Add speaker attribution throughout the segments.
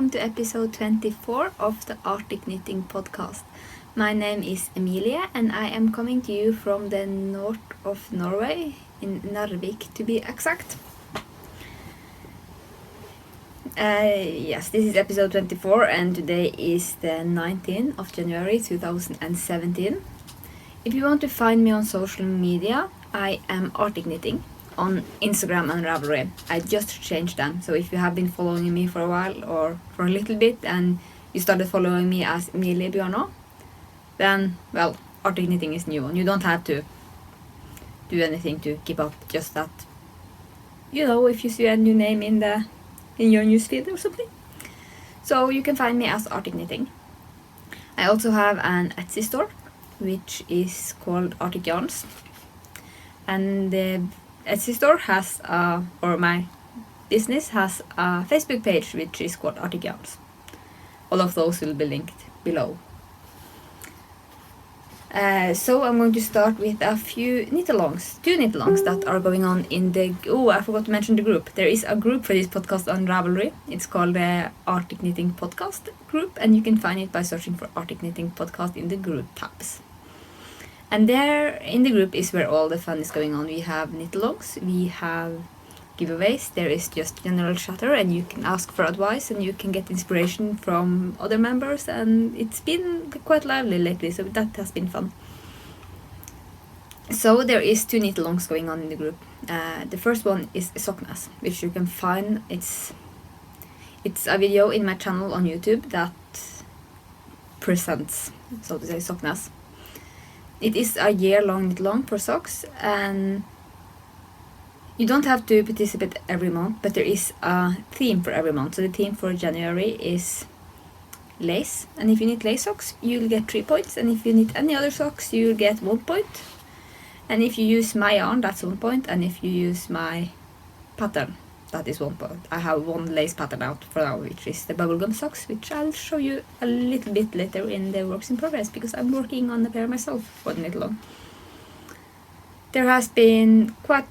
Speaker 1: welcome to episode 24 of the Arctic Knitting Podcast. My name is Emilie and I am coming to you from the north of Norway, in Narvik to be exact. Yes, this is episode 24 and today is the 19th of January 2017. If you want to find me on social media, I am Arctic Knitting on Instagram and Ravelry. I just changed them, so if you have been following me for a while or for a little bit and you started following me as Emilie Bjørnå, then, well, Arctic Knitting is new one. You don't have to do anything to keep up, just that, you know, if you see a new name in your newsfeed or something. So you can find me as Arctic Knitting. I also have an Etsy store, which is called Arctic Yarns. And the Etsy store has, or my business has a Facebook page which is called Arctic Yarns. All of those will be linked below. So I'm going to start with a few knit-alongs, 2 knit-alongs that are going on in the... Oh, I forgot to mention the group. There is a group for this podcast on Ravelry. It's called the Arctic Knitting Podcast group, and you can find it by searching for Arctic Knitting Podcast in the group tabs. And there in the group is where all the fun is going on. We have knit-alongs, we have giveaways, there is just general chatter and you can ask for advice and you can get inspiration from other members, and it's been quite lively lately, so that has been fun. So there is 2 knit-alongs going on in the group. The first one is Socknes, which you can find. It's a video in my channel on YouTube that presents, so to say, Socknes. It is a year-long knit-along for socks, and you don't have to participate every month, but there is a theme for every month. So the theme for January is lace, and if you knit lace socks, you'll get 3 points, and if you knit any other socks, you'll get 1 point. And if you use my yarn, that's 1 point, and if you use my pattern, that is 1 point. I have 1 lace pattern out for now, which is the bubblegum socks, which I'll show you a little bit later in the works in progress, because I'm working on the pair myself for the knit-along. There has been quite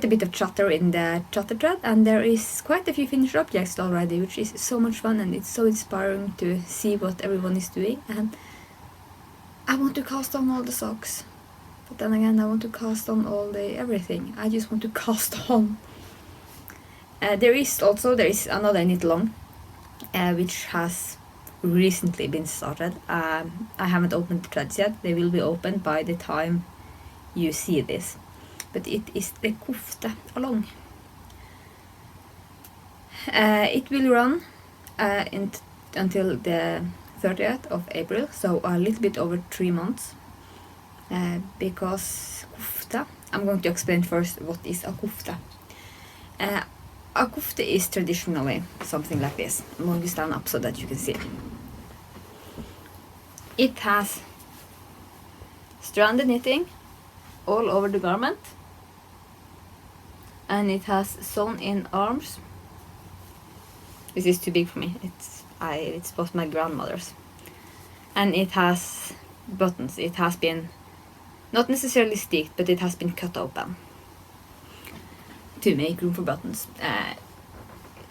Speaker 1: a bit of chatter in the chatter thread, and there is quite a few finished objects already, which is so much fun, and it's so inspiring to see what everyone is doing. And I want to cast on all the socks, but then again I want to cast on all the everything. I just want to cast on. There is another knit-along which has recently been started. I haven't opened the threads yet. They will be opened by the time you see this. But it is the Kufta along. It will run until the 30th of April, so a little bit over 3 months. Because Kufta, I'm going to explain first what is a Kufta. A Kufta is traditionally something like this. I'm going to stand up so that you can see. It has stranded knitting all over the garment, and it has sewn in arms. This is too big for me. It's both my grandmother's. And it has buttons. It has been not necessarily sticked, but it has been cut open to make room for buttons.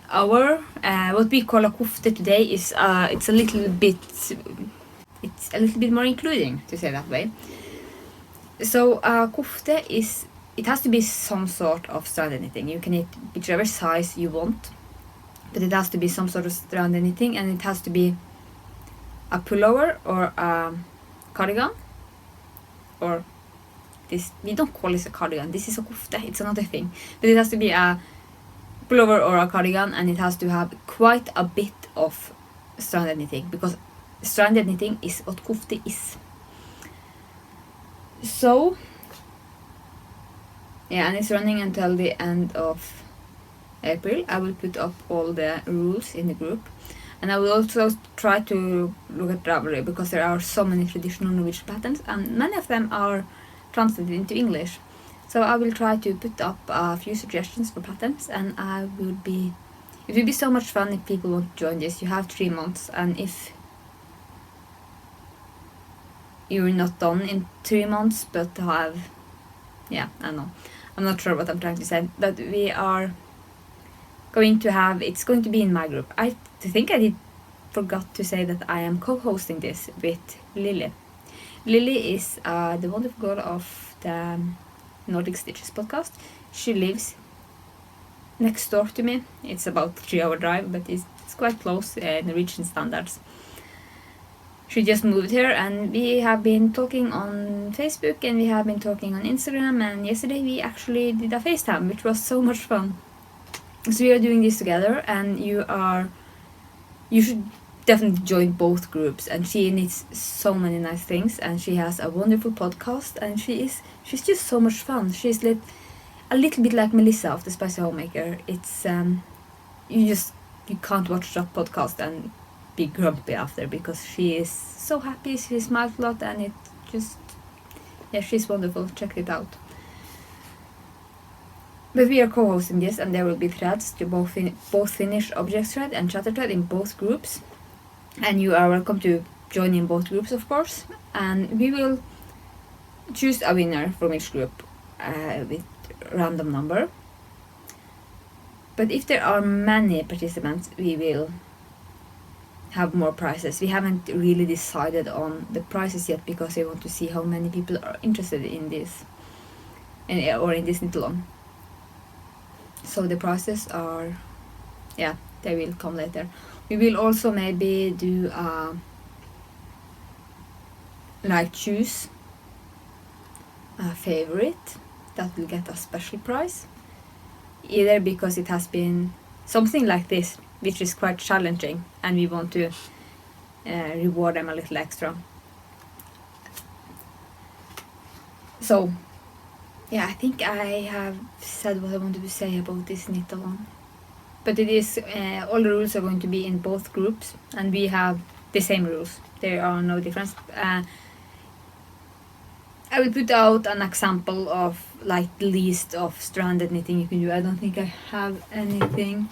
Speaker 1: What we call a kufte today is it's a little bit more including, to say that way. So a kufte it has to be some sort of stranded knitting. You can knit whichever size you want, but it has to be some sort of stranded knitting, and it has to be a pullover or a cardigan, or this, we don't call this a cardigan, this is a kufte, it's another thing, but it has to be a pullover or a cardigan, and it has to have quite a bit of stranded knitting, because stranded knitting is what kufte is. So yeah, and it's running until the end of April. I will put up all the rules in the group, and I will also try to look at Ravelry, because there are so many traditional Norwegian patterns and many of them are translated into English. So I will try to put up a few suggestions for patterns, and it will be so much fun if people want to join this. You have 3 months, and if you're not done in 3 months but have, yeah, I know, I'm not sure what I'm trying to say, but we are it's going to be in my group. I think I forgot to say that I am co-hosting this with Lily. Lily is the wonderful girl of the Nordic Stitches podcast. She lives next door to me. It's about 3-hour drive, but it's quite close Norwegian standards. She just moved here, and we have been talking on Facebook, and we have been talking on Instagram, and yesterday we actually did a FaceTime, which was so much fun. So we are doing this together, and you should definitely join both groups. And she needs so many nice things, and she has a wonderful podcast, and she's just so much fun. She's a little bit like Melissa of the Spicy Homemaker. It's you can't watch that podcast and be grumpy after, because she is so happy, she smiles a lot, and it just, she's wonderful. Check it out. But we are co-hosting this, and there will be threads to both Finnish object thread and chatter thread in both groups, and you are welcome to join in both groups, of course. And we will choose a winner from each group with random number. But if there are many participants, we will have more prizes. We haven't really decided on the prizes yet, because we want to see how many people are interested in this, or in this knit-along. So the prizes are, they will come later. We will also maybe do choose a favorite that will get a special prize, either because it has been something like this, which is quite challenging, and we want to reward them a little extra. So I think I have said what I wanted to say about this knit-along. But it is all the rules are going to be in both groups, and we have the same rules. There are no difference. I will put out an example of the list of stranded knitting you can do. I don't think I have anything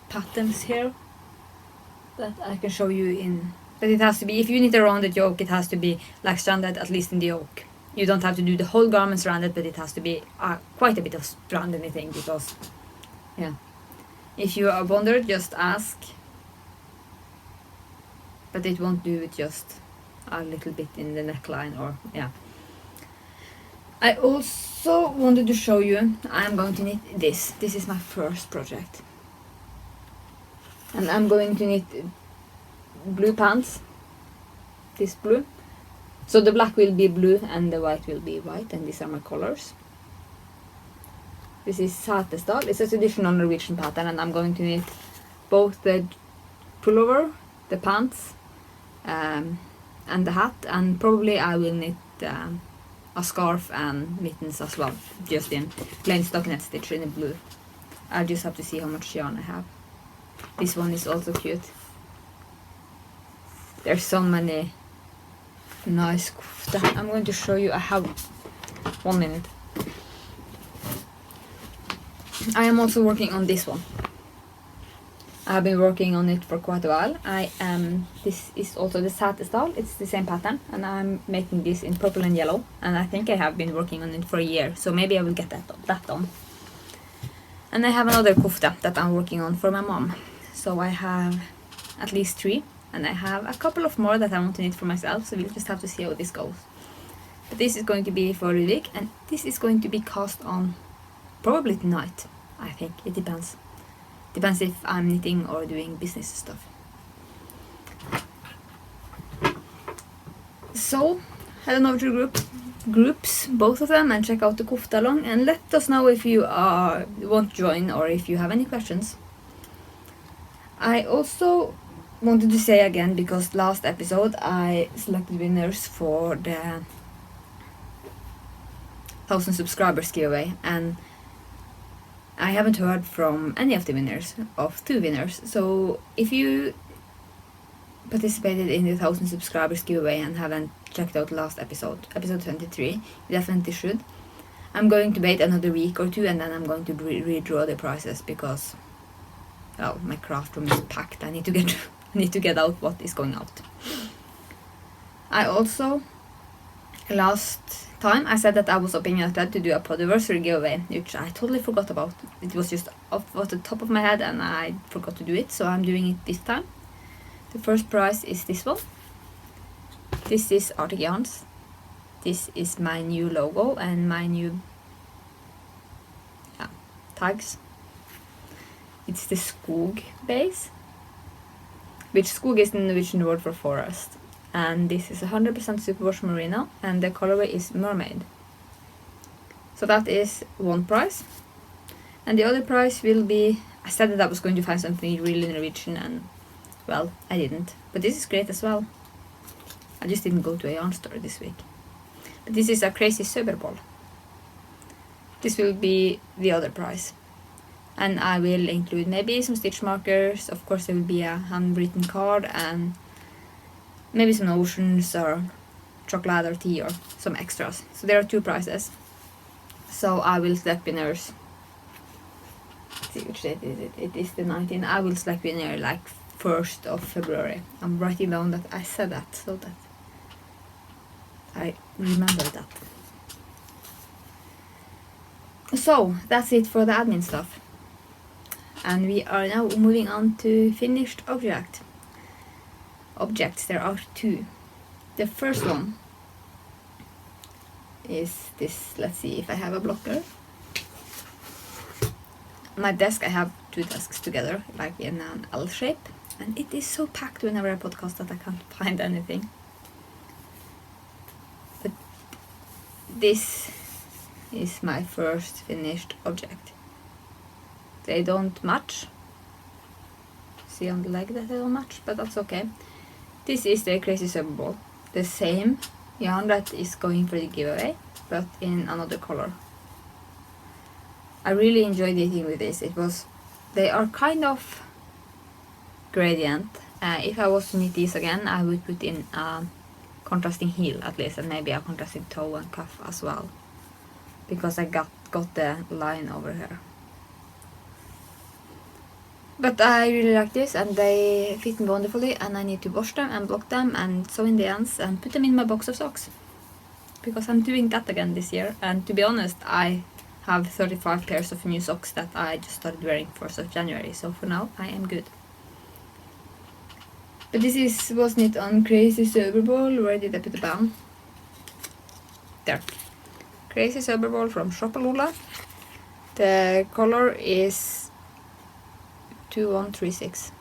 Speaker 1: patterns here that I can show you in, but it has to be, if you knit a rounded yoke, it has to be stranded at least in the yoke. You don't have to do the whole garment stranded, but it has to be quite a bit of stranded knitting, because if you are wondered, just ask, but it won't do it just a little bit in the neckline, or I also wanted to show you, I'm going to knit this. This is my first project. And I'm going to knit blue pants. This blue. So the black will be blue and the white will be white, and these are my colors. This is Satesdal. It's a traditional Norwegian pattern, and I'm going to knit both the pullover, the pants, and the hat, and probably I will knit a scarf and mittens as well, just in plain stockinette stitch in the blue. I just have to see how much yarn I have. This one is also cute. There's so many nice kufta. I'm going to show you. I have 1 minute. I am also working on this one. I have been working on it for quite a while. This is also the Satesdal. It's the same pattern, and I'm making this in purple and yellow, and I think I have been working on it for a year, so maybe I will get that done. And I have another kufta that I'm working on for my mom. So I have at least 3, and I have a couple of more that I want to knit for myself, so we'll just have to see how this goes. But this is going to be for Ludvig, and this is going to be cast on probably tonight, I think. It depends. Depends if I'm knitting or doing business stuff. So head on over to groups, both of them, and check out the Kufta along, and let us know if you want to join or if you have any questions. I also wanted to say again, because last episode I selected winners for the 1000 subscribers giveaway, and I haven't heard from any of the winners, of 2 winners. So if you participated in the 1000 subscribers giveaway and haven't checked out last episode 23, you definitely should. I'm going to wait another week or 2, and then I'm going to redraw the prizes, because my craft room is packed. I need to get out what is going out. I also last time, I said that I was opening Antler to do a podiversary giveaway, which I totally forgot about. It was just off the top of my head and I forgot to do it, so I'm doing it this time. The first prize is this one. This is Cardigans. This is my new logo and my new tags. It's the skog base, which skog is the Norwegian word for forest. And this is 100% superwash merino and the colorway is mermaid. So that is one prize. And the other prize will be, I said that I was going to find something really Norwegian and well, I didn't. But this is great as well. I just didn't go to a yarn store this week. But this is a crazy Söberball. This will be the other prize. And I will include maybe some stitch markers. Of course there will be a handwritten card and maybe some notions or chocolate or tea or some extras. So there are 2 prizes. So I will select winners. Let's see which date is it? It is the 19th. I will select winner like 1st of February. I'm writing down that I said that so that I remember that. So that's it for the admin stuff. And we are now moving on to finished objects. There are 2. The first one is this. Let's see if I have a blocker. My desk, I have 2 desks together, like in an L shape. And it is so packed whenever I podcast that I can't find anything. But this is my first finished object. They don't match. See on the leg that they don't match, but that's okay. This is the Crazy Söberball. The same yarn that is going for the giveaway, but in another color. I really enjoyed knitting with this. They are kind of gradient. If I was to knit these again, I would put in a contrasting heel at least, and maybe a contrasting toe and cuff as well, because I got the line over here. But I really like this and they fit me wonderfully, and I need to wash them and block them and sew in the ends and put them in my box of socks, because I'm doing that again this year. And to be honest, I have 35 pairs of new socks that I just started wearing 1st of January, so for now I am good. But this was knit on Crazy Söberball. Where did I put the band? There. Crazy Söberball from Shopalula. The color is 2136.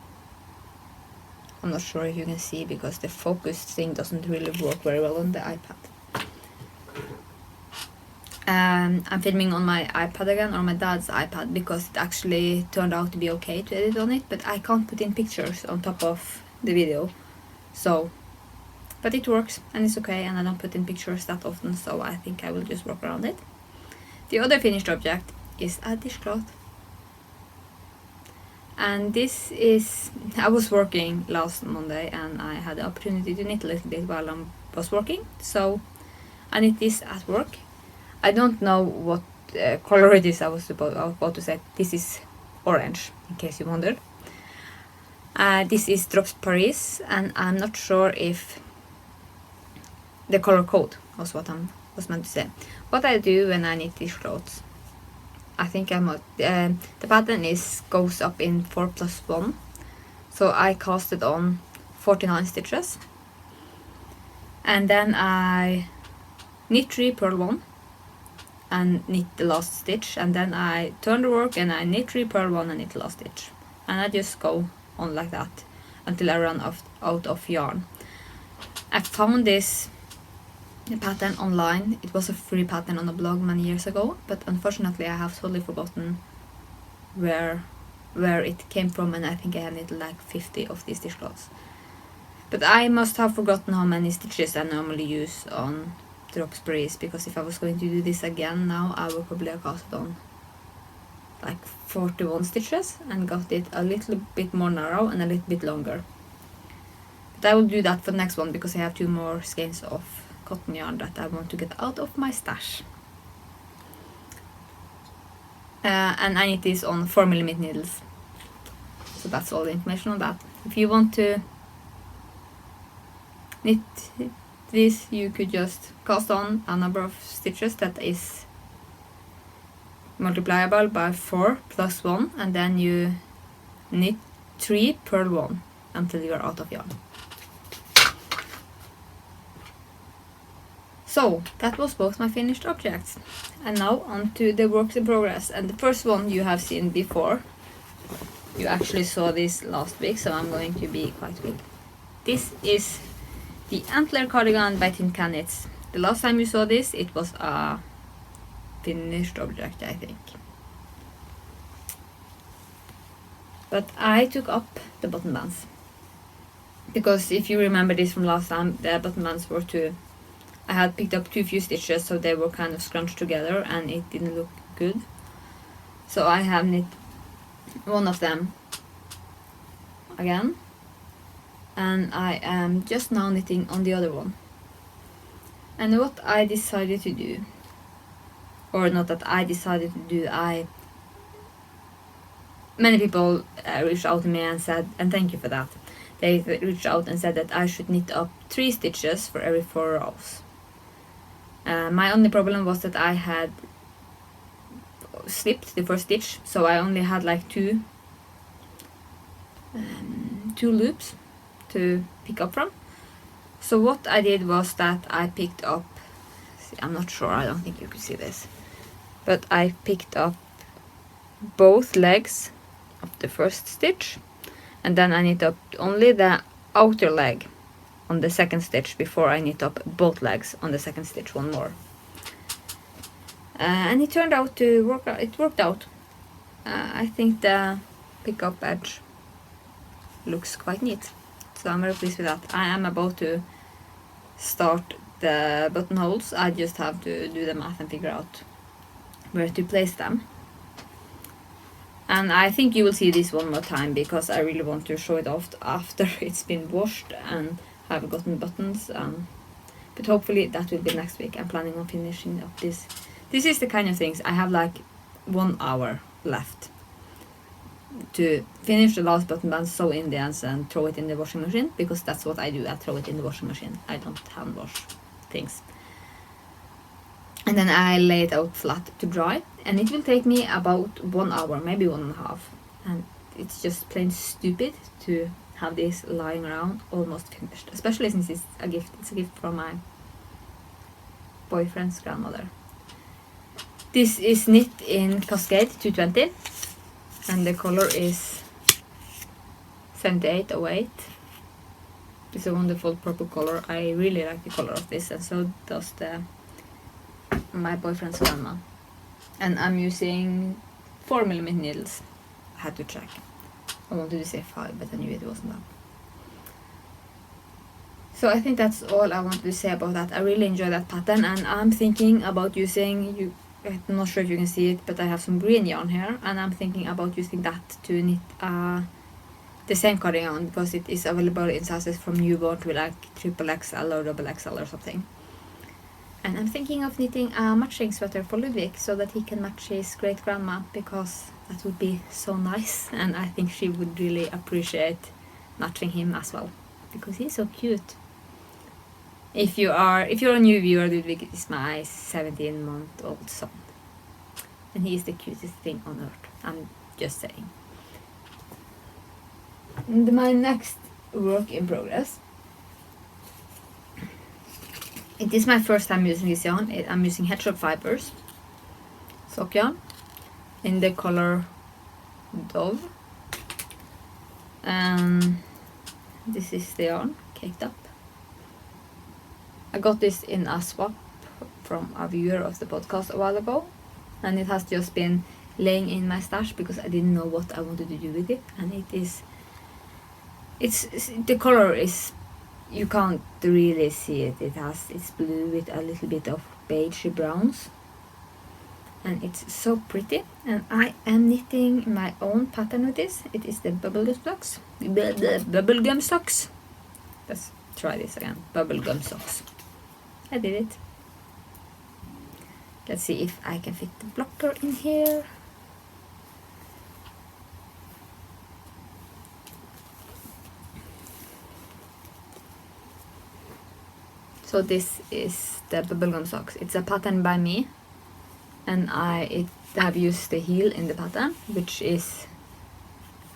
Speaker 1: I'm not sure if you can see because the focus thing doesn't really work very well on the iPad. I'm filming on my iPad again, or my dad's iPad, because it actually turned out to be okay to edit on it, but I can't put in pictures on top of the video. So, but it works and it's okay, and I don't put in pictures that often, so I think I will just work around it. The other finished object is a dishcloth. And this is, I was working last Monday and I had the opportunity to knit a little bit while I was working, so I knit this at work. I don't know what color it is. I was about to say this is orange, in case you wondered. This is Drops Paris, and I'm not sure if the color code was what I was meant to say. What I do when I knit these clothes, I think the pattern goes up in 4+1, so I casted on 49 stitches, and then I knit 3, purl 1, and knit the last stitch, and then I turn the work and I knit 3, purl 1 and knit the last stitch, and I just go on like that until I run out of yarn. I found this pattern online. It was a free pattern on a blog many years ago, but unfortunately I have totally forgotten where it came from, and I think I had knitted like 50 of these dishcloths. But I must have forgotten how many stitches I normally use on Drops Paris, because if I was going to do this again now, I would probably have cast it on like 41 stitches and got it a little bit more narrow and a little bit longer. But I will do that for the next one, because I have 2 more skeins of cotton yarn that I want to get out of my stash. And I knit this on 4mm needles. So that's all the information on that. If you want to knit this you could just cast on a number of stitches that is multiplyable by 4 plus 1, and then you knit 3 purl 1 until you are out of yarn. So that was both my finished objects, and now on to the works in progress. And the first one you have seen before. You actually saw this last week, so I'm going to be quite quick. This is the Antler cardigan by Tin Can Knits. The last time you saw this, it was a finished object, I think. But I took up the button bands, because if you remember this from last time, the button bands were I had picked up too few stitches, so they were kind of scrunched together and it didn't look good. So I have knit one of them again, and I am just now knitting on the other one. And what I decided to do, or not that I decided to do, many people reached out to me and said, and thank you for that, they reached out and said that I should knit up 3 stitches for every 4 rows. My only problem was that I had slipped the first stitch, so I only had like two loops to pick up from. So what I did was that I picked up, I'm not sure, I don't think you could see this, but I picked up both legs of the first stitch, and then I knit up only the outer leg on the second stitch before I knit up both legs on the second stitch one more. And it turned out to work out. It worked out. I think the pick-up edge looks quite neat, so I'm very pleased with that. I am about to start the buttonholes. I just have to do the math and figure out where to place them. And I think you will see this one more time, because I really want to show it off after it's been washed and have gotten buttons. But hopefully that will be next week. I'm planning on finishing up this. This is the kind of things I have like 1 hour left to finish the last button band, sew in the ends and throw it in the washing machine, because that's what I do. I throw it in the washing machine. I don't hand wash things. And then I lay it out flat to dry, and it will take me about 1 hour, maybe 1.5. And it's just plain stupid to have this lying around almost finished, especially since it's a gift. It's a gift from my boyfriend's grandmother. This is knit in Cascade 220, and the color is 7808. It's a wonderful purple color. I really like the color of this, and so does my boyfriend's grandma. And I'm using 4mm needles. I had to check. I wanted to say 5, but I knew it wasn't that. So I think that's all I wanted to say about that. I really enjoy that pattern, and I'm thinking about using, I'm not sure if you can see it, but I have some green yarn here, and I'm thinking about using that to knit the same cardigan, because it is available in sizes from newborn to like XXL or XXL or something. And I'm thinking of knitting a matching sweater for Ludwig, so that he can match his great grandma, because that would be so nice, and I think she would really appreciate matching him as well, because he's so cute. If you're a new viewer, Ludwig is my 17-month-old son, and he is the cutest thing on earth. I'm just saying. And my next work in progress. It is my first time using this yarn. I'm using hedgehog fibers sock yarn in the color Dove. And this is the yarn caked up. I got this in a swap from a viewer of the podcast a while ago, and it has just been laying in my stash because I didn't know what I wanted to do with it. And the color is, you can't really see it. It's blue with a little bit of beige browns, and it's so pretty. And I am knitting my own pattern with this. It is the bubblegum socks. Bubblegum socks. Let's try this again. Bubblegum socks. I did it. Let's see if I can fit the blocker in here. So this is the bubblegum socks. It's a pattern by me, and I have used the heel in the pattern, which is,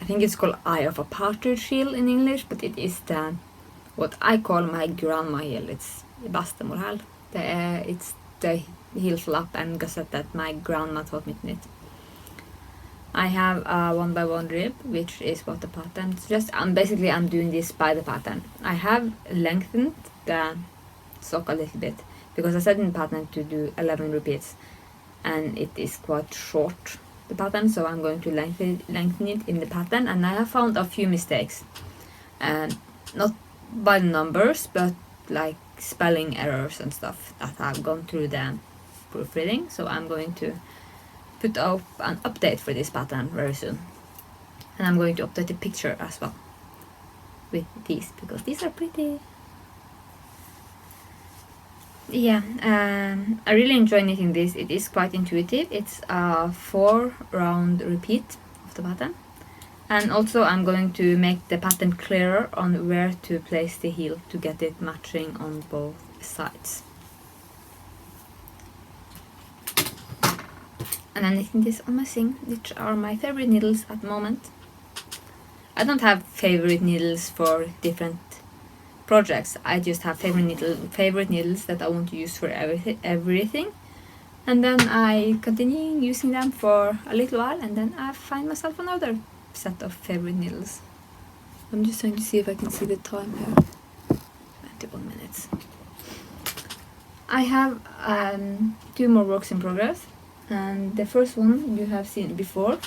Speaker 1: I think it's called Eye of a Partridge heel in English, but it is the what I call my grandma heel. It's bestemor hæl. It's the heel flap and gusset that my grandma taught me to knit. I have a 1x1 rib, which is what the pattern is. Just I'm doing this by the pattern. I have lengthened the sock a little bit because I said in the pattern to do 11 repeats, and it is quite short, the pattern, so I'm going to lengthen it in the pattern. And I have found a few mistakes, and not by numbers, but like spelling errors and stuff that I've gone through the proofreading. So I'm going to put up an update for this pattern very soon, and I'm going to update the picture as well with these because these are pretty. Yeah, I really enjoy knitting this. It is quite intuitive. It's a 4-round repeat of the pattern, and also I'm going to make the pattern clearer on where to place the heel to get it matching on both sides. And I'm knitting this on my Sing, which are my favorite needles at the moment. I don't have favorite needles for different projects. I just have favorite needles that I want to use for everything. And then I continue using them for a little while, and then I find myself another set of favorite needles. I'm just trying to see if I can see the time here. 21 minutes. I have 2 more works in progress. And the first one you have seen before.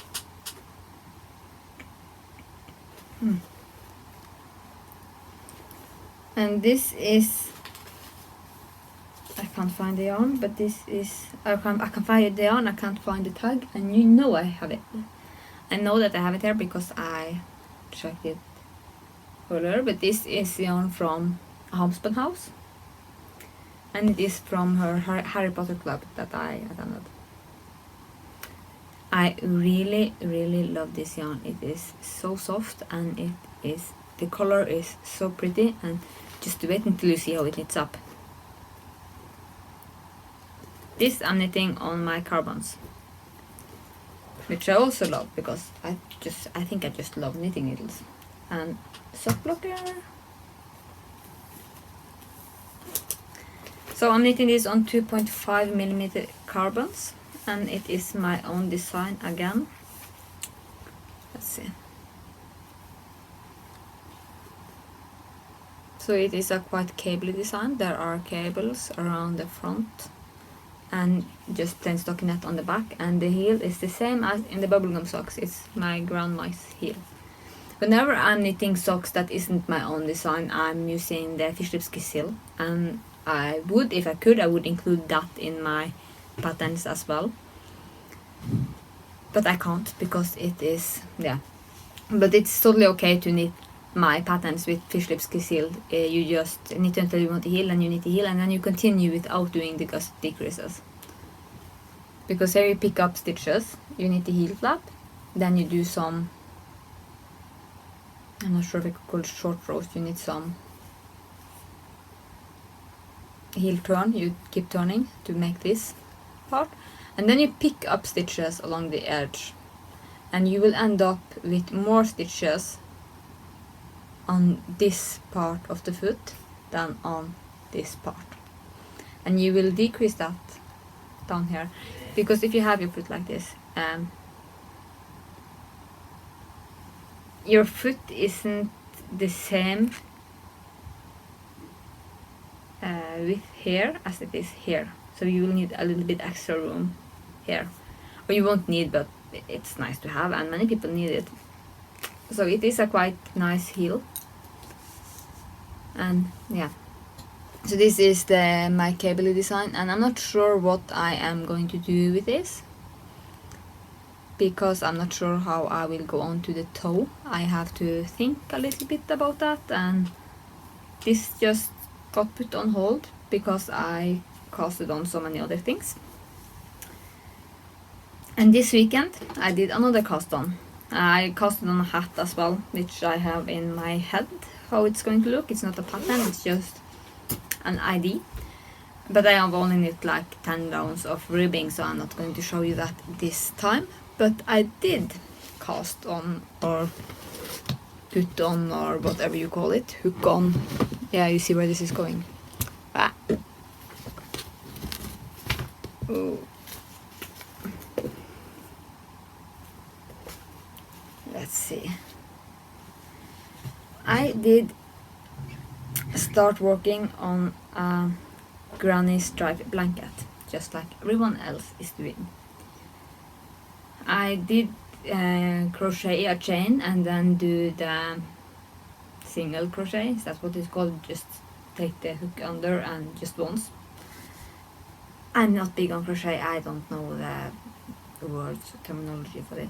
Speaker 1: And this is, I can't find the yarn, but this is, I can find the yarn, I can't find the tag, and you know I have it. I know that I have it here because I checked it earlier, but this is yarn from a homespun house, and it is from her Harry Potter club that I attended. I really love this yarn. It is so soft, and the color is so pretty, and just wait until you see how it knits up. This I'm knitting on my carbons, which I also love because I think I just love knitting needles. And sock blocker. So I'm knitting this on 2.5mm carbons, and it is my own design again. Let's see. So it is a quite cabley design. There are cables around the front and just plain stockinette on the back, and the heel is the same as in the bubblegum socks. It's my grandma's heel. Whenever I'm knitting socks that isn't my own design, I'm using the fish lips Kisil, and I would, if I could, I would include that in my patterns as well, but I can't because it is, yeah, but it's totally okay to knit my patterns with fish lips Kisil. You just knit until you want the heel, and you knit the heel, and then you continue without doing the gusset decreases, because here you pick up stitches, you knit the heel flap, then you do some, I'm not sure if I could call it short rows, you knit some heel turn, you keep turning to make this part, and then you pick up stitches along the edge, and you will end up with more stitches on this part of the foot than on this part, and you will decrease that down here, because if you have your foot like this, your foot isn't the same width here as it is here, so you will need a little bit extra room here, or you won't need, but it's nice to have, and many people need it. So it is a quite nice heel, and yeah, so this is my cabley design, and I'm not sure what I am going to do with this, because I'm not sure how I will go on to the toe. I have to think a little bit about that, and this just got put on hold because I casted on so many other things. And this weekend I did another cast on. I casted on a hat as well, which I have in my head how it's going to look. It's not a pattern, it's just an ID, but I have only knit like 10 rounds of ribbing, so I'm not going to show you that this time. But I did cast on or put on or whatever you call it, hook on. Yeah, you see where this is going. Ah. Ooh. Let's see. I did start working on a granny stripe blanket, just like everyone else is doing. I did crochet a chain and then do the single crochet. Is that what it's called? Just take the hook under and just once. I'm not big on crochet. I don't know the words terminology for it.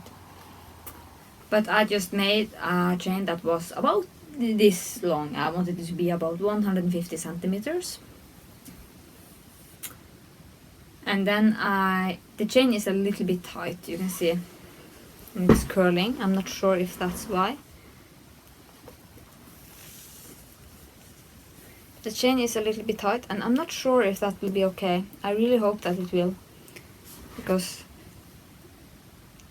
Speaker 1: But I just made a chain that was about this long. I wanted it to be about 150 centimeters. And then the chain is a little bit tight, you can see. And it's curling. I'm not sure if that's why. The chain is a little bit tight, and I'm not sure if that will be okay. I really hope that it will, because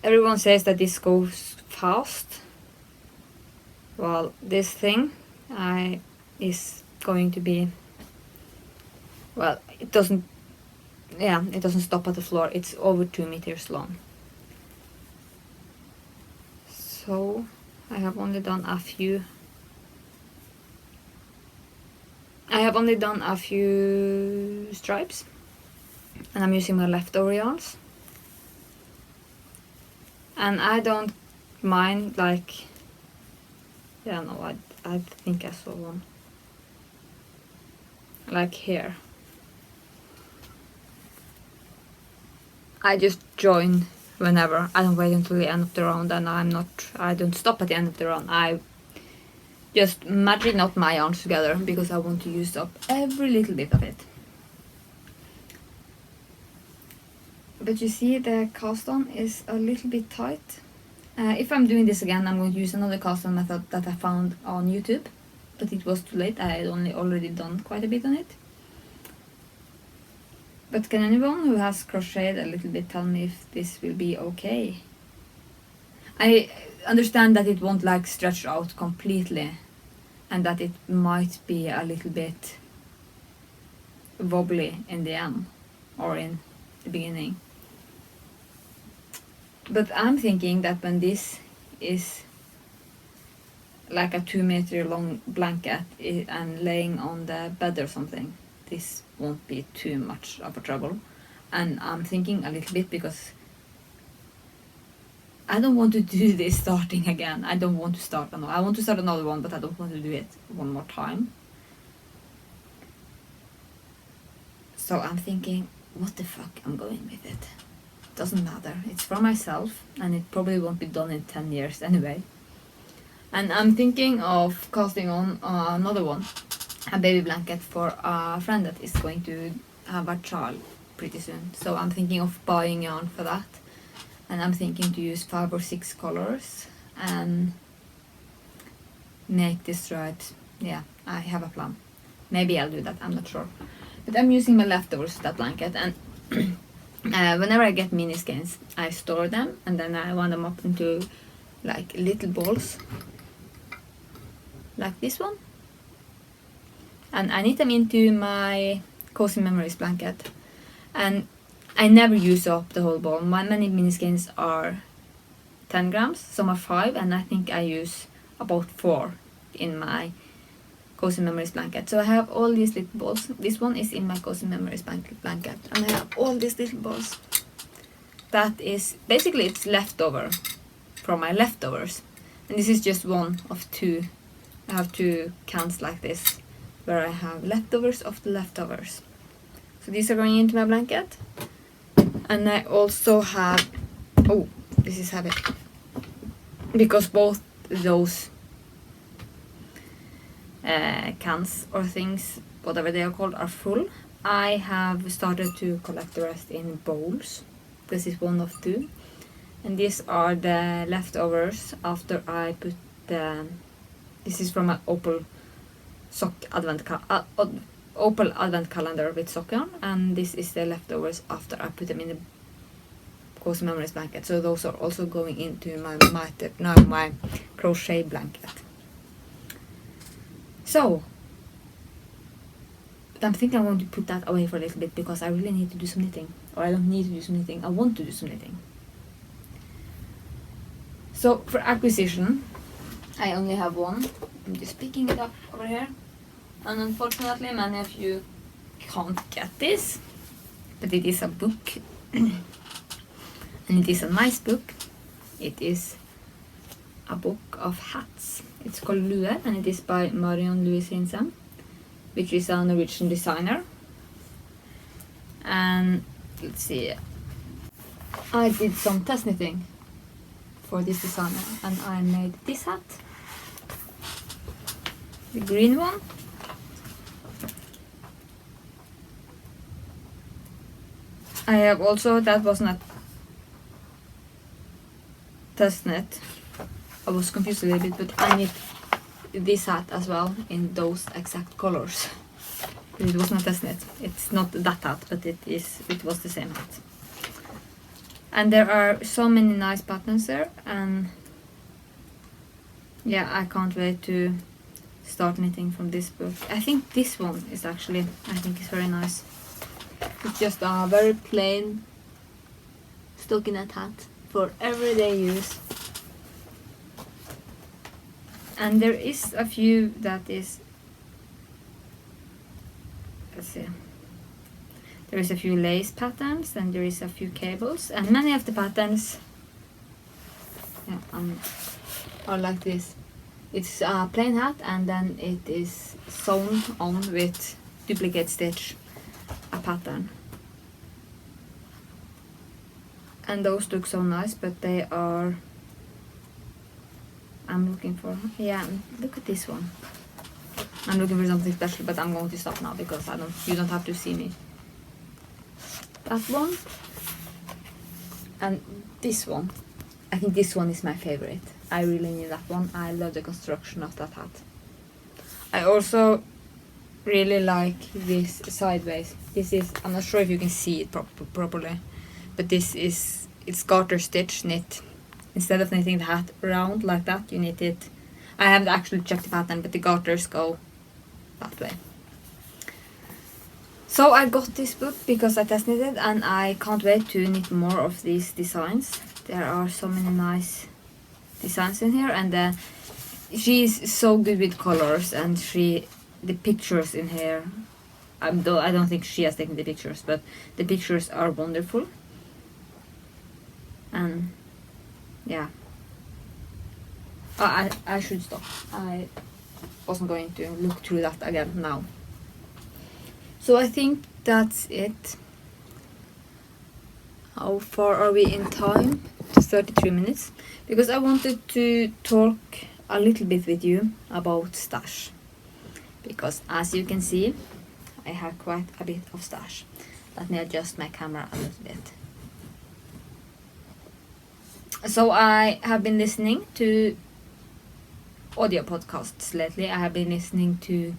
Speaker 1: everyone says that this goes fast. Well, this thing is going to be, well, it doesn't stop at the floor. It's over 2 meters long. So I have only done a few stripes, and I'm using my leftover yarns. And I don't mind, like, yeah, no, I think I saw one, like here. I just join whenever. I don't wait until the end of the round, and I don't stop at the end of the round. I just magic knot my yarns together because I want to use up every little bit of it. But you see, the cast on is a little bit tight. If I'm doing this again, I'm going to use another cast on method that I found on YouTube, but it was too late. I had already done quite a bit on it. But can anyone who has crocheted a little bit tell me if this will be okay? I understand that it won't like stretch out completely, and that it might be a little bit wobbly in the end or in the beginning. But I'm thinking that when this is like a 2 meter long blanket and laying on the bed or something, this won't be too much of a trouble. And I'm thinking a little bit because I don't want to do this starting again. I don't want to start another. I want to start another one, but I don't want to do it one more time. So I'm thinking, what the fuck, I'm going with it. Doesn't matter. It's for myself, and it probably won't be done in 10 years anyway. And I'm thinking of casting on another one, a baby blanket for a friend that is going to have a child pretty soon. So I'm thinking of buying yarn for that. And I'm thinking to use 5 or 6 colors and make the stripes. Yeah, I have a plan. Maybe I'll do that, I'm not sure. But I'm using my leftovers for that blanket, and whenever I get mini skeins, I store them, and then I wind them up into like little balls, like this one. And I knit them into my Cozy Memories blanket. And I never use up the whole ball. My many mini skeins are 10 grams, some are 5, and I think I use about 4 in my Cozy Memories blanket. So I have all these little balls. This one is in my Cozy Memories blanket, and I have all these little balls. That is basically, it's leftover from my leftovers, and this is just one of 2. I have 2 cans like this where I have leftovers of the leftovers. So these are going into my blanket, and I also have, oh, this is heavy, because both those cans or things, whatever they are called, are full. I have started to collect the rest in bowls. This is one of 2, and these are the leftovers after I put the, this is from my Opal sock advent opal advent calendar with sock yarn, and this is the leftovers after I put them in the cozy memories blanket. So those are also going into my crochet blanket. So, but I'm thinking I'm going to put that away for a little bit because I really need to do some knitting. Or I don't need to do some knitting, I want to do some knitting. So for acquisition, I only have one. I'm just picking it up over here. And unfortunately many of you can't get this. But it is a book. And it is a nice book. It is a book of hats. It's called Lue, and it is by Marion Louise Hinsam, which is a Norwegian designer. And let's see, I did some test knitting for this designer, and I made this hat, the green one. I have also, that was not test knit, I was confused a little bit, but I knit this hat as well in those exact colors. It was not test knit, it's not that hat, but it was the same hat. And there are so many nice patterns there, and yeah, I can't wait to start knitting from this book. I think this one is actually, I think it's very nice. It's just a very plain stockinette hat for everyday use. And there is a few that is, let's see, there is a few lace patterns, and there is a few cables, and many of the patterns, yeah, are like this. It's a plain hat, and then it is sewn on with duplicate stitch, a pattern. And those look so nice, but they are, I'm looking for, yeah, look at this one. I'm looking for something special, but I'm going to stop now because you don't have to see me. That one and this one. I think this one is my favorite. I really need that one. I love the construction of that hat. I also really like this sideways. This is, I'm not sure if you can see it properly, but this is, it's garter stitch knit. Instead of knitting the hat round like that, you knit it. I haven't actually checked the pattern, but the garters go that way. So I got this book because I test knitted, and I can't wait to knit more of these designs. There are so many nice designs in here, and she's so good with colors, and the pictures in here, I don't think she has taken the pictures, but the pictures are wonderful. And yeah, I should stop. I wasn't going to look through that again now. So I think that's it. How far are we in time? 33 minutes. Because I wanted to talk a little bit with you about stash. Because as you can see, I have quite a bit of stash. Let me adjust my camera a little bit. So I have been listening to audio podcasts lately. I have been listening to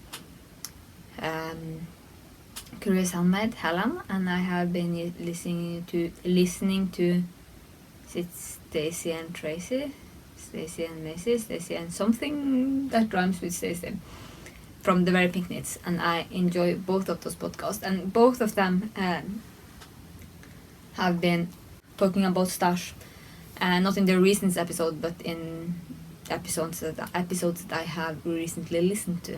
Speaker 1: Curious Handmade, Helen, and I have been listening to Stacy and Tracy, Stacy and Macy, Stacy and something that rhymes with Stacy, from the Very Pink Knits, and I enjoy both of those podcasts, and both of them have been talking about stash, not in the recent episode, but in episodes that I have recently listened to.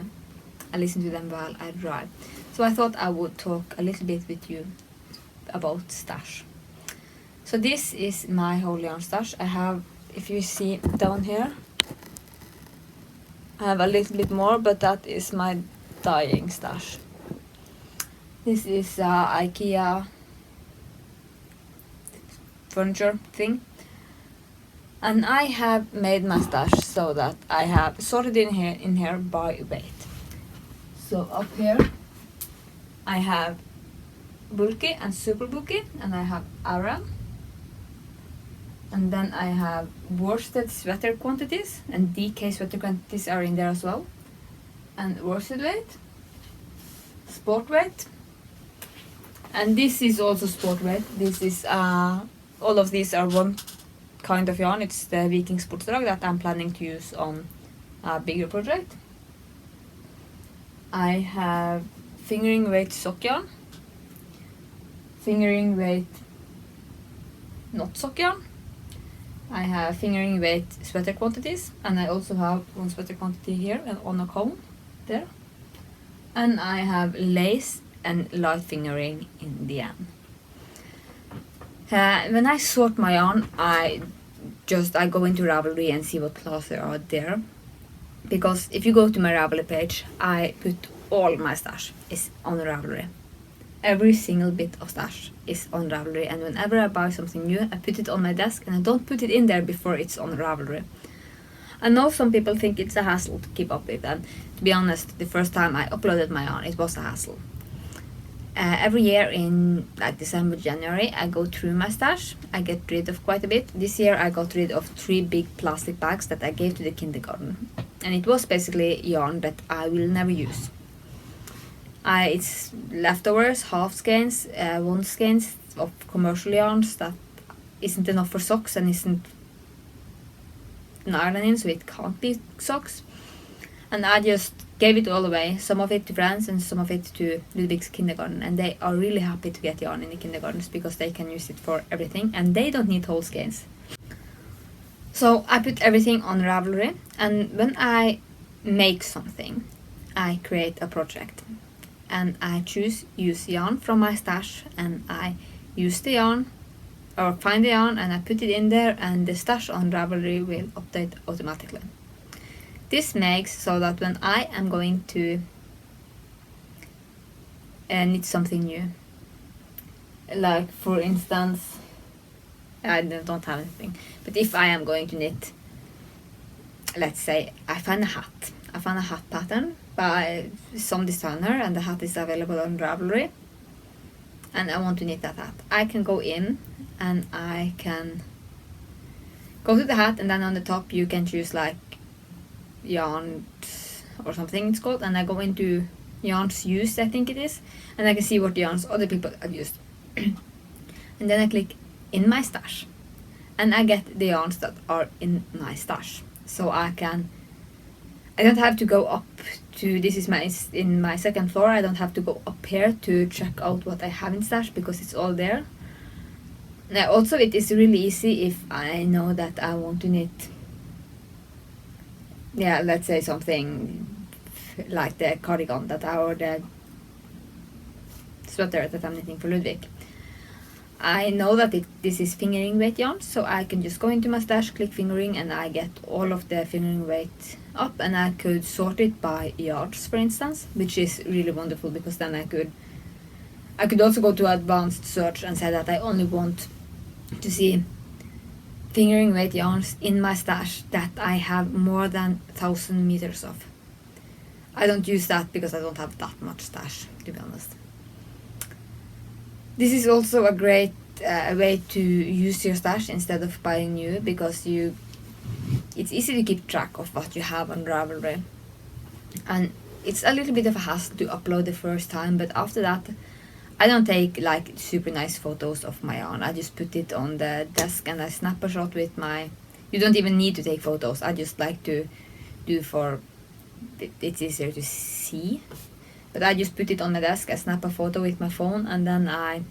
Speaker 1: I listen to them while I drive. So I thought I would talk a little bit with you about stash. So this is my whole yarn stash. I have, if you see down here, I have a little bit more, but that is my dyeing stash. This is IKEA furniture thing. And I have made my stash so that I have sorted in here by weight. So up here I have bulky and super bulky, and I have Aran. And then I have worsted sweater quantities, and DK sweater quantities are in there as well. And worsted weight, sport weight. And this is also sport weight. This is all of these are one kind of yarn. It's the Viking Sportsdrag that I'm planning to use on a bigger project. I have fingering weight sock yarn, fingering weight knot sock yarn. I have fingering weight sweater quantities, and I also have one sweater quantity here and on a cone there. And I have lace and light fingering in the end. When I sort my yarn, I go into Ravelry and see what cloths are there. Because if you go to my Ravelry page, I put all my stash is on Ravelry. Every single bit of stash is on Ravelry, and whenever I buy something new, I put it on my desk and I don't put it in there before it's on Ravelry. I know some people think it's a hassle to keep up with, and to be honest, the first time I uploaded my yarn, it was a hassle. Every year in like December, January, I go through my stash. I get rid of quite a bit. This year I got rid of 3 big plastic bags that I gave to the kindergarten. And it was basically yarn that I will never use. It's leftovers, half skeins, 1 skeins of commercial yarns that isn't enough for socks and isn't nylon in, so it can't be socks. And I just gave it all away, some of it to friends and some of it to Ludvig's kindergarten, and they are really happy to get yarn in the kindergartens because they can use it for everything and they don't need whole skeins. So I put everything on Ravelry, and when I make something, I create a project. And I use yarn from my stash, and I use the yarn or find the yarn and I put it in there, and the stash on Ravelry will update automatically. This makes so that when I am going to knit something new, like for instance, I don't have anything, but if I am going to knit, let's say I find a hat pattern by some designer and the hat is available on Ravelry and I want to knit that hat, I can go in and I can go to the hat, and then on the top you can choose like yarns or something it's called, and I go into yarns used, I think it is, and I can see what yarns other people have used. And then I click in my stash and I get the yarns that are in my stash. So I don't have to go up to, this is in my second floor, I don't have to go up here to check out what I have in stash because it's all there. Now also it is really easy if I know that I want to knit, let's say something like the cardigan or the sweater that I'm knitting for Ludvig. I know that this is fingering weight yarn, so I can just go into my stash, click fingering, and I get all of the fingering weight up, and I could sort it by yards, for instance, which is really wonderful because then I could also go to advanced search and say that I only want to see fingering weight yarns in my stash that I have more than 1,000 meters of. I don't use that because I don't have that much stash, to be honest. This is also a great way to use your stash instead of buying new, because it's easy to keep track of what you have on Ravelry. And it's a little bit of a hassle to upload the first time, but after that I don't take like super nice photos of my yarn. I just put it on the desk and I snap a shot with my... You don't even need to take photos. I just like to do it's easier to see. But I just put it on my desk, I snap a photo with my phone, and then I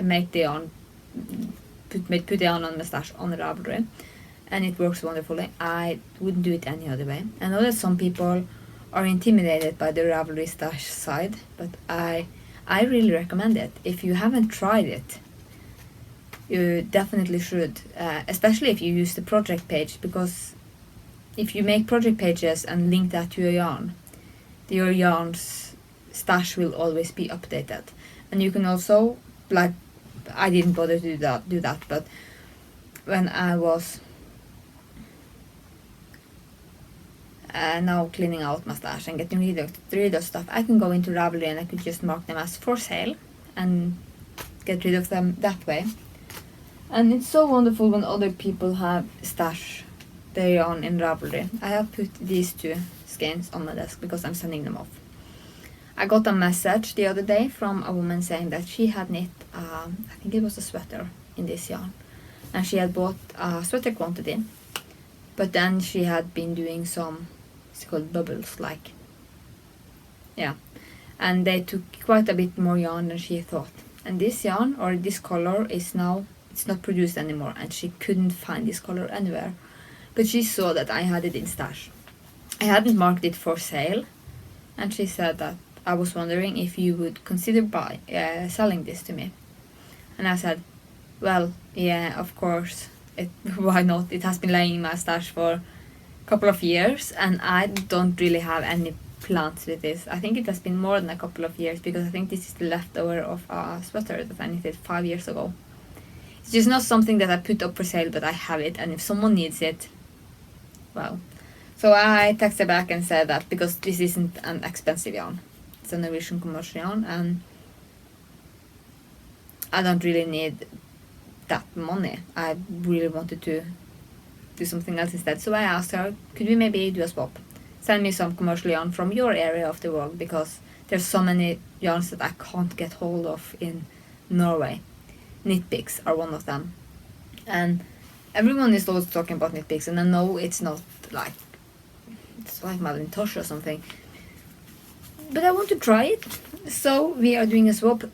Speaker 1: make the yarn, put the yarn on my stash on the Ravelry, and it works wonderfully. I wouldn't do it any other way. I know that some people are intimidated by the Ravelry stash side, but I really recommend it. If you haven't tried it, you definitely should, especially if you use the project page, because if you make project pages and link that to your yarn's stash will always be updated. And you can also, like, I didn't bother to do that, but when I was now cleaning out my stash and getting rid of stuff, I can go into Ravelry and I could just mark them as for sale and get rid of them that way. And it's so wonderful when other people have stash their yarn in Ravelry. I have put these 2 skeins on my desk because I'm sending them off. I got a message the other day from a woman saying that she had knit, I think it was a sweater in this yarn. And she had bought a sweater quantity. But then she had been doing some, it's called bubbles, like, yeah. And they took quite a bit more yarn than she thought. And this yarn, or this color, is now, it's not produced anymore. And she couldn't find this color anywhere. But she saw that I had it in stash. I hadn't marked it for sale. And she said that I was wondering if you would consider selling this to me. And I said, well, yeah, of course. Why not? It has been laying in my stash for a couple of years. And I don't really have any plans with this. I think it has been more than a couple of years, because I think this is the leftover of a sweater that I knitted 5 years ago. It's just not something that I put up for sale, but I have it, and if someone needs it, well. So I texted back and said that because this isn't an expensive yarn, it's a Norwegian commercial yarn, and I don't really need that money. I really wanted to do something else instead. So I asked her, could we maybe do a swap? Send me some commercial yarn from your area of the world, because there's so many yarns that I can't get hold of in Norway. Knit picks are one of them. And everyone is always talking about knit picks, and I know it's not like, it's like Malintosh or something. But I want to try it. So we are doing a swap.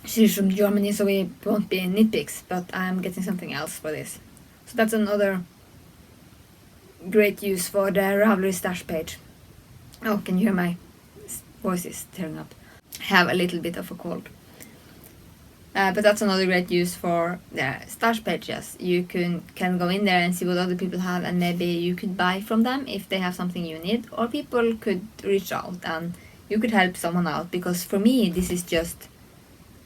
Speaker 1: She's from Germany, so we won't be in knit picks, but I'm getting something else for this. So that's another great use for the Ravelry stash page. Oh, can you hear my voice is tearing up? I have a little bit of a cold. But that's another great use for the stash pages. You can go in there and see what other people have, and maybe you could buy from them if they have something you need, or people could reach out and you could help someone out, because for me this is just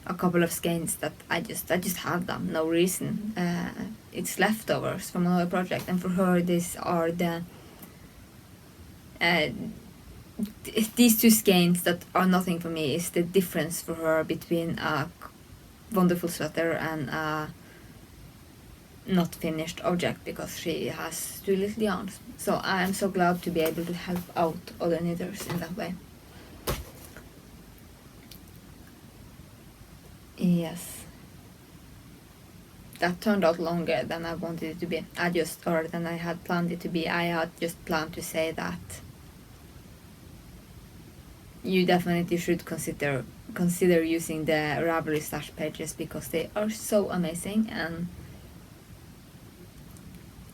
Speaker 1: a couple of skeins that I just have them, no reason. It's leftovers from another project, and for her these are the these two skeins that are nothing for me is the difference for her between a wonderful sweater and a not finished object, because she has too little yarns. So I am so glad to be able to help out other knitters in that way. Yes. That turned out longer than I wanted it to be. Or than I had planned it to be. I had just planned to say that you definitely should consider using the Ravelry stash pages, because they are so amazing, and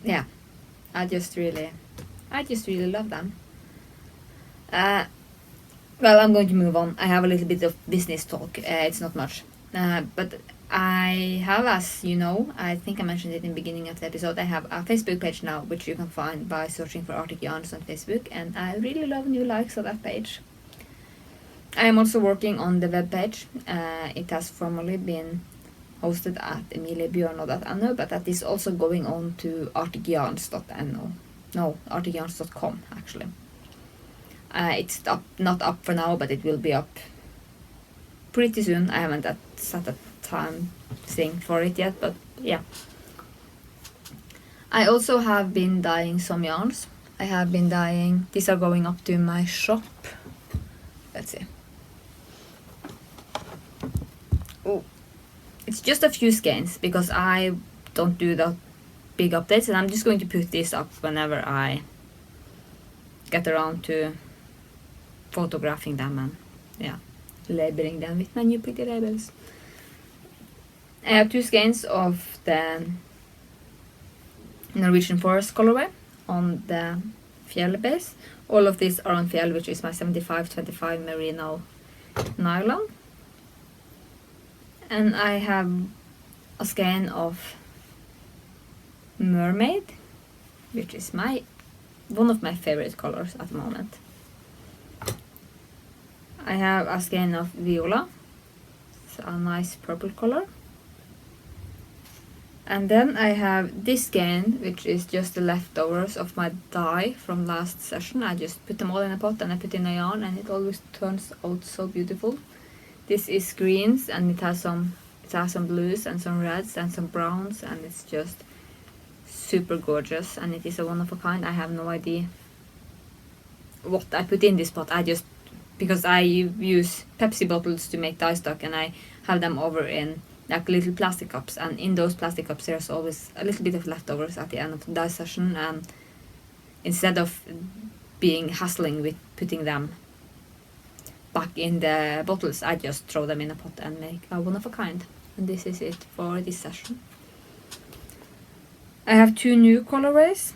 Speaker 1: yeah, I just really love them. Well, I'm going to move on. I have a little bit of business talk. It's not much. But I have, as you know, I think I mentioned it in the beginning of the episode, I have a Facebook page now, which you can find by searching for Arctic Yarns on Facebook, and I really love new likes on that page. I am also working on the web page. It has formerly been hosted at emiliebjørnå.no, but that is also going on to arcticyarns.no. No, arcticyarns.com actually. It's not up for now, but it will be up pretty soon. I haven't set a time thing for it yet, but yeah. I also have been dyeing some yarns. I have been dyeing, these are going up to my shop. Let's see. Oh, it's just a few skeins, because I don't do that big updates, and I'm just going to put this up whenever I get around to photographing them and yeah, labeling them with my new pretty labels. I have 2 skeins of the Norwegian Forest colorway on the Fjell base. All of these are on Fjell, which is my 75-25 merino nylon. And I have a skein of Mermaid, which is one of my favorite colors at the moment. I have a skein of Viola, it's a nice purple color. And then I have this skein, which is just the leftovers of my dye from last session. I just put them all in a pot and I put in a yarn, and it always turns out so beautiful. This is greens, and it has some blues and some reds and some browns, and it's just super gorgeous, and it is a one of a kind. I have no idea what I put in this pot. I just because I use Pepsi bottles to make dye stock, and I have them over in like little plastic cups, and in those plastic cups there's always a little bit of leftovers at the end of the dye session, and instead of being hassling with putting them back in the bottles, I just throw them in a pot and make a one of a kind. And this is it for this session. I have 2 new colorways.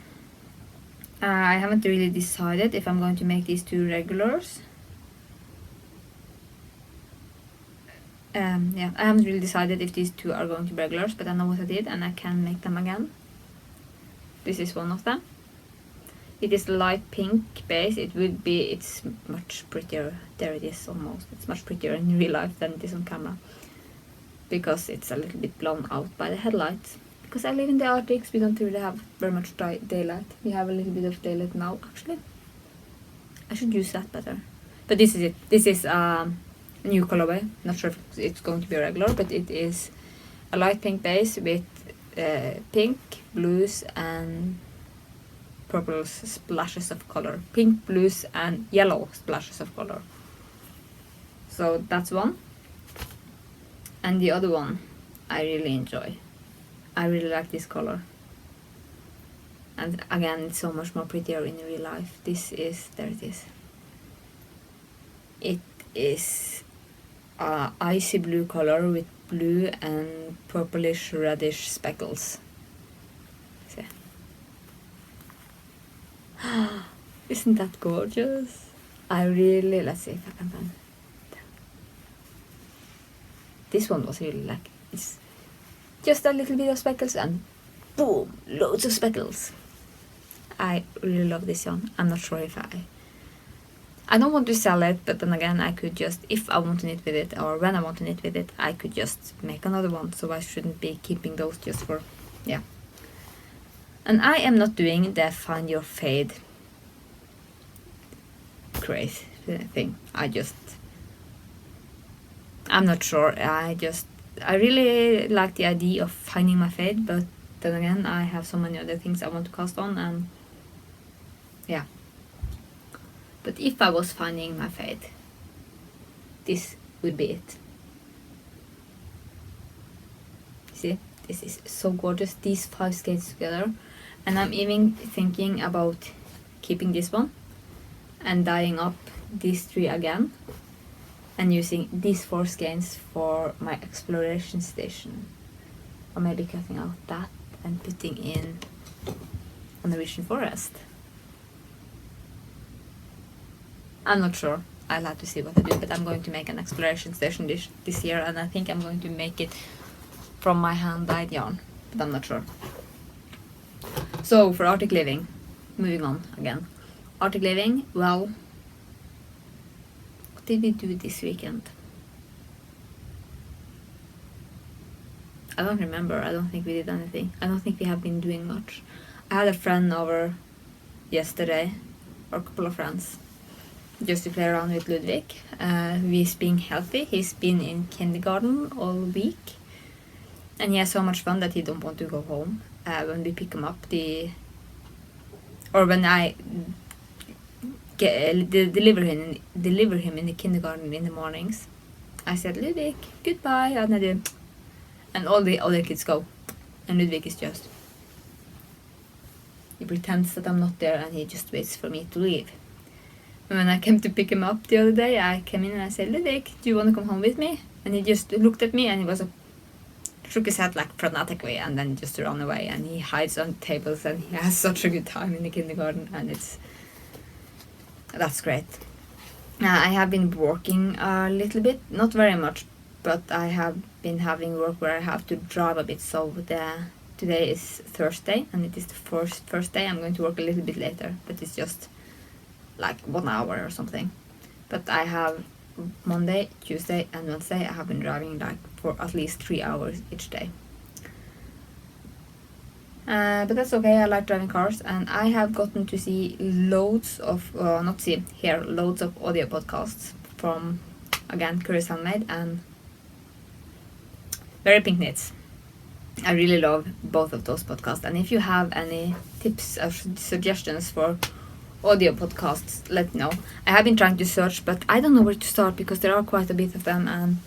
Speaker 1: I haven't really decided if I'm going to make these 2 regulars. Yeah, I haven't really decided if these 2 are going to be regulars, but I know what I did and I can make them again. This is one of them. It is light pink base. It's much prettier. There it is almost. It's much prettier in real life than it is on camera, because it's a little bit blown out by the headlights. Because I live in the Arctics, we don't really have very much daylight. We have a little bit of daylight now, actually. I should use that better. But this is it. This is a new colorway. Not sure if it's going to be a regular, but it is a light pink base with pink, blues, and purple splashes of color. Pink, blues, and yellow splashes of color. So that's one. And the other one I really enjoy. I really like this color. And again, it's so much more prettier in real life. This is, there it is. It is a icy blue color with blue and purplish reddish speckles. See? Isn't that gorgeous? I really, let's see if I can find it. This one was really like, it's just a little bit of speckles and boom, loads of speckles. I really love this one. I'm not sure if I don't want to sell it, but then again, I could just, if I want to knit with it, or when I want to knit with it, I could just make another one, so I shouldn't be keeping those just for, yeah. And I am not doing the find your fade craze thing. I'm not sure. I really like the idea of finding my fade, but then again, I have so many other things I want to cast on, and yeah. But if I was finding my fade, this would be it. See, this is so gorgeous, these 5 skeins together. And I'm even thinking about keeping this one and dyeing up these 3 again and using these 4 skeins for my exploration station. Or maybe cutting out that and putting in a Norwegian forest. I'm not sure. I'll have to see what I do, but I'm going to make an exploration station this year, and I think I'm going to make it from my hand-dyed yarn, but I'm not sure. So for Arctic Living, moving on again. Arctic Living, well, what did we do this weekend? I don't remember. I don't think we did anything. I don't think we have been doing much. I had a friend over yesterday, or a couple of friends, just to play around with Ludvig. He's being healthy. He's been in kindergarten all week, and he has so much fun that he don't want to go home. When we pick him up, when I deliver him in the kindergarten in the mornings, I said, Ludvig, goodbye, and all the other kids go, and Ludvig is just, he pretends that I'm not there, and he just waits for me to leave. And when I came to pick him up the other day, I came in and I said, Ludvig, do you want to come home with me? And he just looked at me and he was shook his head like fanatically, and then just ran away, and he hides on tables and he has such a good time in the kindergarten, and that's great. I have been working a little bit, not very much, but I have been having work where I have to drive a bit, so today is Thursday and it is the first day. I'm going to work a little bit later, but it's just like 1 hour or something. But I have Monday, Tuesday and Wednesday I have been driving like for at least 3 hours each day. But that's okay, I like driving cars, and I have gotten to see loads of, loads of audio podcasts from, again, Curious Handmade and Very Pink Knits. I really love both of those podcasts, and if you have any tips or suggestions for audio podcasts, let me know. I have been trying to search, but I don't know where to start because there are quite a bit of them. And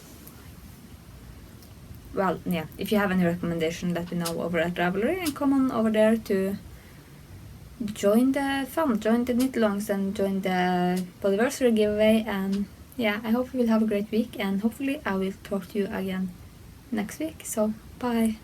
Speaker 1: well, yeah, if you have any recommendation, let me know over at Ravelry, and come on over there to join the fun, join the knit-alongs, and join the Polyversary giveaway. And yeah, I hope you will have a great week, and hopefully I will talk to you again next week. So bye.